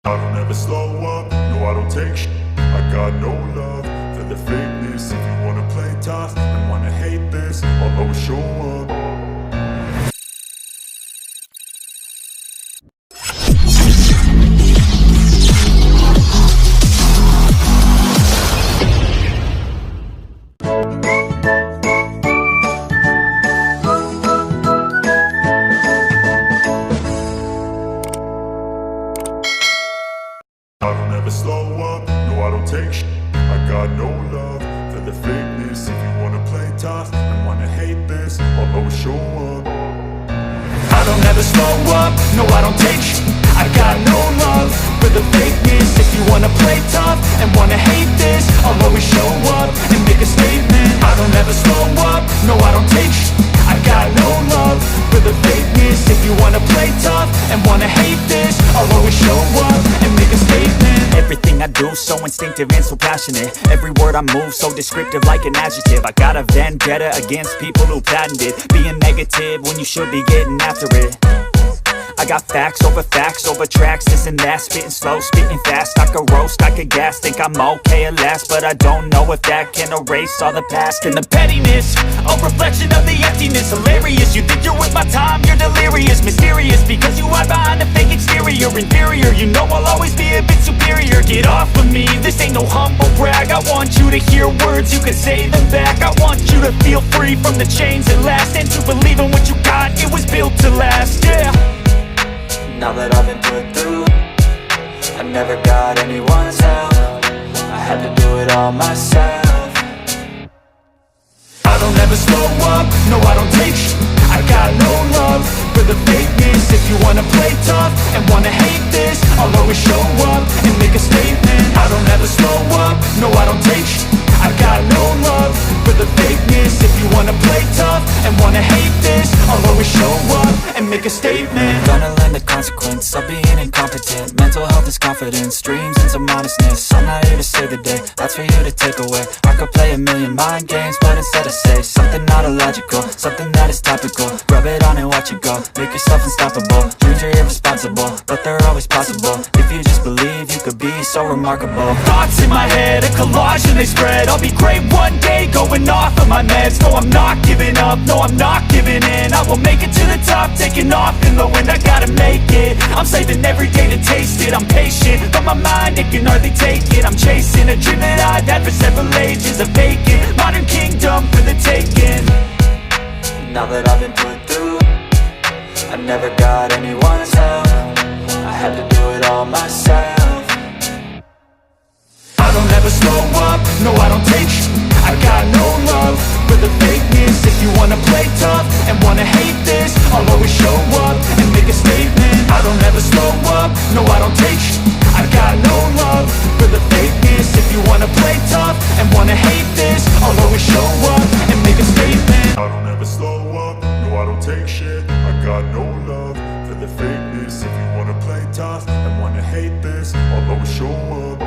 I don't ever slow up, no I don't take shit. I got no love for the fakeness. If you wanna play tough and wanna hate this, I'll always show up. I don't ever slow up, no I don't take shit. I got no love for the fakeness. If you wanna play tough and wanna hate this, I'll always show up. I don't ever slow up, no I don't take shit. I got no love for the fakeness. If you wanna play tough and wanna hate this, I'll always show up and make a statement. I don't ever slow up, no I don't take shit. I got no love for the fakeness. If you wanna play tough and wanna hate this, I'll always show up and make a statement. Everything I do so instinctive and so passionate. Every word I move so descriptive like an adjective. I got a vendetta against people who patented being negative when you should be getting after it. I got facts over tracks, this and that. Spitting slow, spitting fast. I could roast, I could gas. Think I'm okay at last, but I don't know if that can erase all the past. And the pettiness, a reflection of the emptiness. Hilarious, you think you're worth my time, you're delirious. Mysterious, because you hide behind a fake exterior. Inferior, you know I'll always be a bit superior. Get off of me, this ain't no humble brag. I want you to hear words, you can say them back. I want you to feel free from the chains that last, and to believe in what you got, it was built to last, yeah. Now that I've been put through, I never got anyone's help. I had to do it all myself. I don't ever slow up, no I don't take shit. I got no love for the fakeness. If you wanna play tough and wanna hate this, I'll always show up and make a statement. I don't ever slow up, no I don't take shit. I got no love for the fakeness. If you wanna play tough and wanna hate this, I'll always show up and make a statement. Gonna learn the consequence of being incompetent. Mental health is confidence, dreams and some honestness. I'm not here to save the day, that's for you to take away. I could play a million mind games, but instead I say something not illogical, something that is topical. Rub it on and watch it go, make yourself unstoppable. Dreams are irresponsible, but they're always possible. If you just believe, you could be so remarkable. Thoughts in my head, a collage and they spread. I'll be great one day, going off of my meds. No, I'm not giving up, no, I'm not giving in. I will make it to the top, taking off in the wind. I gotta make it, I'm saving every day to taste it. I'm patient, but my mind, it can hardly take it. I'm chasing a dream that I've had for several ages. A vacant, modern kingdom for the taking. Now that I've been put through, I never got anyone's help. I had to do it all myself. I don't ever slow up, no I don't take shit. I got no love for the fakeness. If you wanna play tough and wanna hate this, I'll always show up and make a statement. I don't ever slow up, no I don't take shit. I got no love for the fakeness. If you wanna play tough and wanna hate this, I'll always show up and make a statement. I don't ever slow up, no I don't take shit. I got no love for the fakeness. If you wanna play tough and wanna hate this, I'll always show up.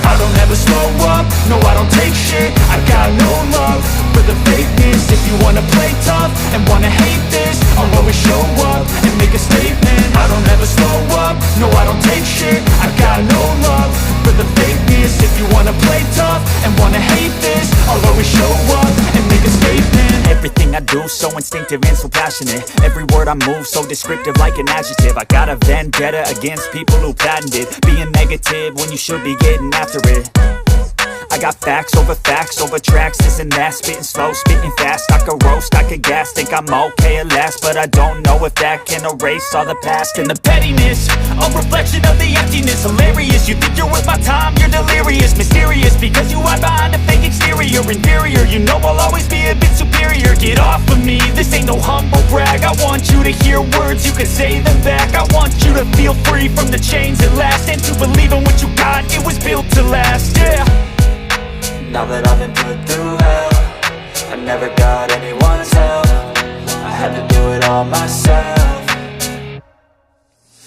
I don't ever slow up, no I don't take shit. I got no love for the fakeness. If you wanna play tough and wanna hate this, I'll always show up and make a statement. I don't ever slow up, no I don't take shit. I got no love for the fakeness. If you wanna play tough and wanna hate this, I'll always show up and make a statement. Everything I do so instinctive and so passionate. Every word I move so descriptive like an adjective. I got a vendetta against people who patented being negative when you should be getting after it. I got facts over tracks, this and that. Spitting slow, spitting fast. I could roast, I could gas. Think I'm okay at last, but I don't know if that can erase all the past. And the pettiness, a reflection of the emptiness. Hilarious, you think you're worth my time, you're delirious. Mysterious, because you hide behind a fake exterior. Inferior, you know I'll always be a bit superior. Get off of me, this ain't no humble brag. I want you to hear words, you can say them back. I want you to feel free from the chains that last, and to believe in what you got, it was built to last, yeah. Now that I've been put through hell, I never got anyone's help. I had to do it all myself.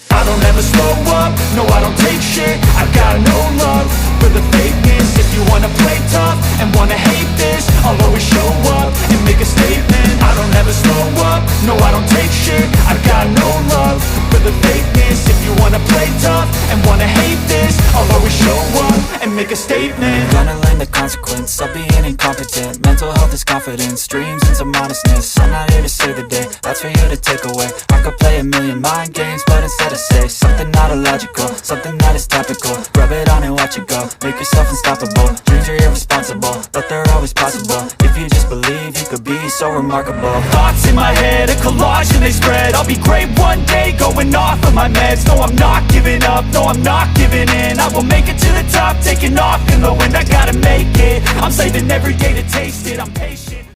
I don't ever slow up, no I don't take shit. I got no love for the fakeness. If you wanna play tough and wanna hate this, I'll always show up and make a statement. I don't ever slow up, no I don't take shit. I got no love for the fakeness. If you wanna play tough and wanna hate this, I'll always show up and make a statement. Gonna learn the consequence of being incompetent. Mental health is confidence, dreams and some honestness. I'm not here to save the day, that's for you to take away. I could play a million mind games, but instead I say something not illogical, something that is topical. Rub it on and watch it go, make yourself unstoppable. Dreams are irresponsible, but they're always possible. If you just believe, you could be so remarkable. Thoughts in my head, a collage and they spread. I'll be great one day, going off of my meds. No, I'm not giving up, no, I'm not giving in. I will make it to the top, taking off in the wind. I gotta make it, I'm saving every day to taste it. I'm patient.